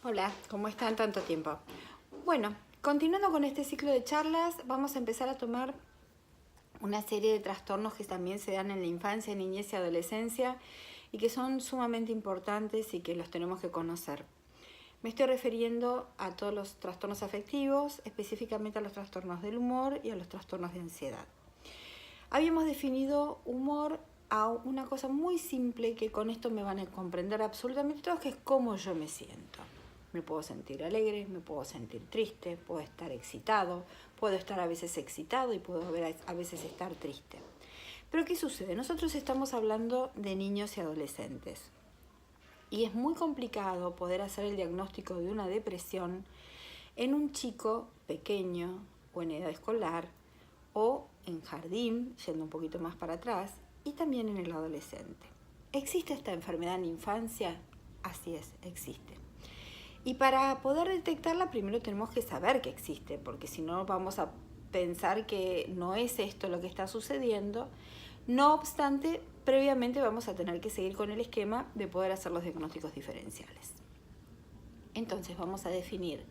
Hola, ¿cómo están? Tanto tiempo. Bueno, continuando con este ciclo de charlas, vamos a empezar a tomar una serie de trastornos que también se dan en la infancia, niñez y adolescencia y que son sumamente importantes y que los tenemos que conocer. Me estoy refiriendo a todos los trastornos afectivos, específicamente a los trastornos del humor y a los trastornos de ansiedad. Habíamos definido humor a una cosa muy simple que con esto me van a comprender absolutamente todos, que es cómo yo me siento. Me puedo sentir alegre, me puedo sentir triste, puedo estar excitado, puedo estar a veces excitado y puedo a veces estar triste. Pero ¿qué sucede? Nosotros estamos hablando de niños y adolescentes. Y es muy complicado poder hacer el diagnóstico de una depresión en un chico pequeño o en edad escolar o en jardín, yendo un poquito más para atrás, y también en el adolescente. ¿Existe esta enfermedad en infancia? Así es, existe. Y para poder detectarla primero tenemos que saber que existe, porque si no vamos a pensar que no es esto lo que está sucediendo. No obstante, previamente vamos a tener que seguir con el esquema de poder hacer los diagnósticos diferenciales. Entonces vamos a definir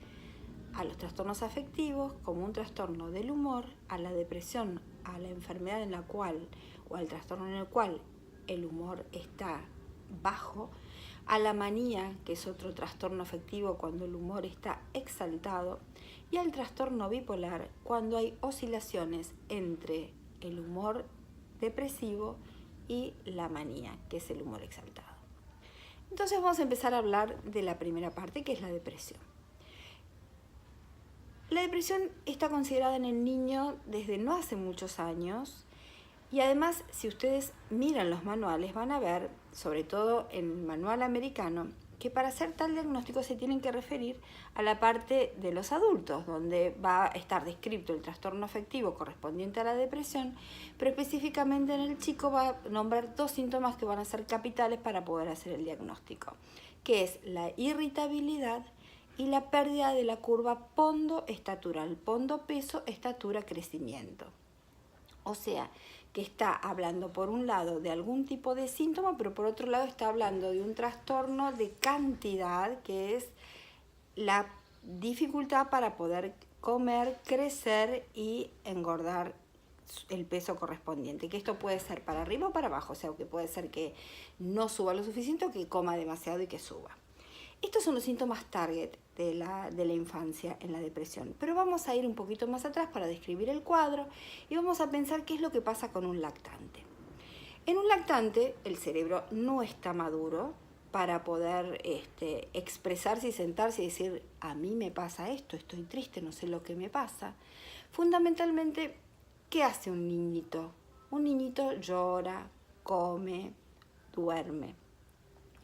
a los trastornos afectivos como un trastorno del humor, a la depresión, a la enfermedad en la cual o al trastorno en el cual el humor está bajo, a la manía, que es otro trastorno afectivo cuando el humor está exaltado, y al trastorno bipolar cuando hay oscilaciones entre el humor depresivo y la manía, que es el humor exaltado. Entonces vamos a empezar a hablar de la primera parte, que es la depresión. La depresión está considerada en el niño desde no hace muchos años y además si ustedes miran los manuales van a ver, sobre todo en el manual americano, que para hacer tal diagnóstico se tienen que referir a la parte de los adultos, donde va a estar descrito el trastorno afectivo correspondiente a la depresión, pero específicamente en el chico va a nombrar dos síntomas que van a ser capitales para poder hacer el diagnóstico, que es la irritabilidad y la pérdida de la curva pondo-estatural, pondo-peso, estatura-crecimiento. O sea, que está hablando por un lado de algún tipo de síntoma, pero por otro lado está hablando de un trastorno de cantidad, que es la dificultad para poder comer, crecer y engordar el peso correspondiente, que esto puede ser para arriba o para abajo, o sea, que puede ser que no suba lo suficiente o que coma demasiado y que suba. Estos son los síntomas target de la infancia en la depresión, pero vamos a ir un poquito más atrás para describir el cuadro y vamos a pensar qué es lo que pasa con un lactante. En un lactante el cerebro no está maduro para poder expresarse y sentarse y decir, a mí me pasa esto, estoy triste, no sé lo que me pasa. Fundamentalmente, ¿qué hace un niñito? Un niñito llora, come, duerme.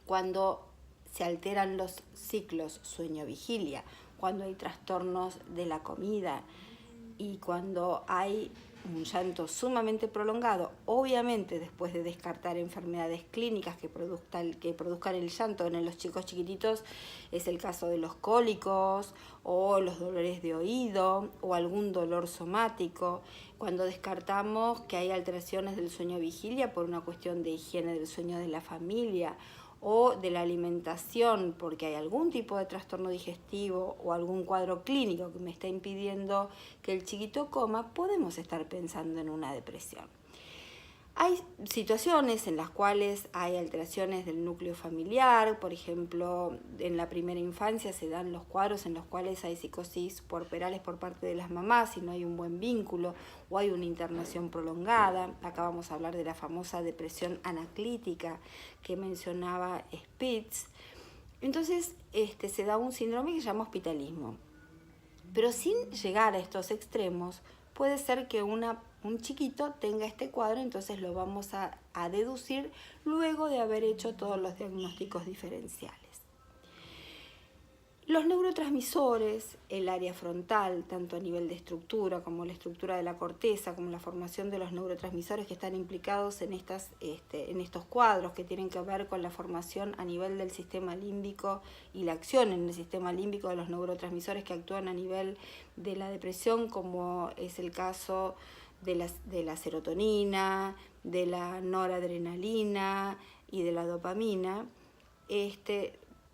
Cuando se alteran los ciclos sueño-vigilia, cuando hay trastornos de la comida y cuando hay un llanto sumamente prolongado, obviamente después de descartar enfermedades clínicas que produzcan el llanto en los chicos chiquititos, es el caso de los cólicos o los dolores de oído o algún dolor somático, cuando descartamos que hay alteraciones del sueño vigilia por una cuestión de higiene del sueño de la familia o de la alimentación porque hay algún tipo de trastorno digestivo o algún cuadro clínico que me está impidiendo que el chiquito coma, podemos estar pensando en una depresión. Hay situaciones en las cuales hay alteraciones del núcleo familiar, por ejemplo, en la primera infancia se dan los cuadros en los cuales hay psicosis puerperales por parte de las mamás y no hay un buen vínculo o hay una internación prolongada. Acá vamos a hablar de la famosa depresión anaclítica que mencionaba Spitz. Entonces se da un síndrome que se llama hospitalismo. Pero sin llegar a estos extremos, puede ser que un chiquito tenga este cuadro, entonces lo vamos a deducir luego de haber hecho todos los diagnósticos diferenciales. Los neurotransmisores, el área frontal, tanto a nivel de estructura como la estructura de la corteza, como la formación de los neurotransmisores que están implicados en estos cuadros que tienen que ver con la formación a nivel del sistema límbico y la acción en el sistema límbico de los neurotransmisores que actúan a nivel de la depresión, como es el caso de la serotonina, de la noradrenalina y de la dopamina,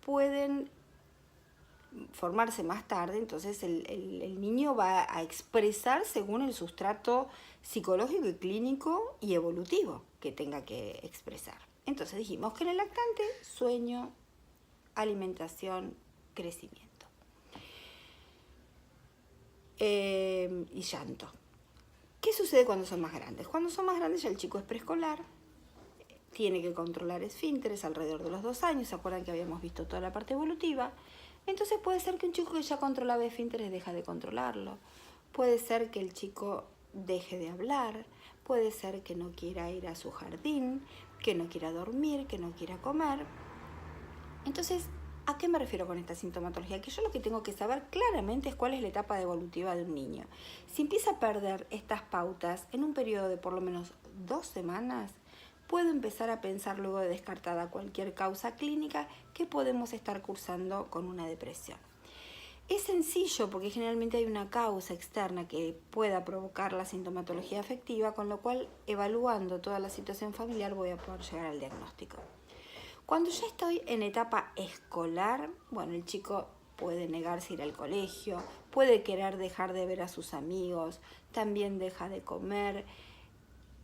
pueden formarse más tarde, entonces el niño va a expresar según el sustrato psicológico y clínico y evolutivo que tenga que expresar. Entonces dijimos que en el lactante, sueño, alimentación, crecimiento. Y llanto. ¿Qué sucede cuando son más grandes? Cuando son más grandes ya el chico es preescolar, tiene que controlar esfínteres alrededor de los 2 años, ¿se acuerdan que habíamos visto toda la parte evolutiva? Entonces puede ser que un chico que ya controlaba esfínteres deja de controlarlo, puede ser que el chico deje de hablar, puede ser que no quiera ir a su jardín, que no quiera dormir, que no quiera comer. Entonces, ¿a qué me refiero con esta sintomatología? Que yo lo que tengo que saber claramente es cuál es la etapa evolutiva de un niño. Si empieza a perder estas pautas en un periodo de por lo menos 2 semanas, puedo empezar a pensar luego de descartada cualquier causa clínica que podemos estar cursando con una depresión. Es sencillo porque generalmente hay una causa externa que pueda provocar la sintomatología afectiva, con lo cual, evaluando toda la situación familiar, voy a poder llegar al diagnóstico. Cuando ya estoy en etapa escolar, bueno, el chico puede negarse a ir al colegio, puede querer dejar de ver a sus amigos, también deja de comer,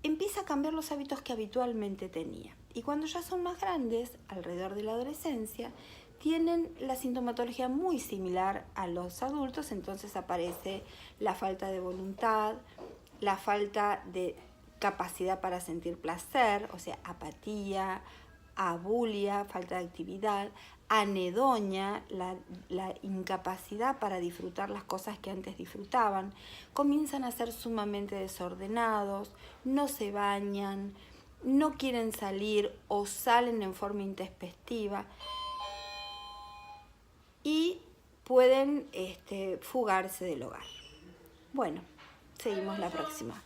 empieza a cambiar los hábitos que habitualmente tenía. Y cuando ya son más grandes, alrededor de la adolescencia, tienen la sintomatología muy similar a los adultos, entonces aparece la falta de voluntad, la falta de capacidad para sentir placer, o sea, apatía, abulia, falta de actividad, anedonia, la incapacidad para disfrutar las cosas que antes disfrutaban, comienzan a ser sumamente desordenados, no se bañan, no quieren salir o salen en forma intempestiva y pueden fugarse del hogar. Bueno, seguimos la próxima.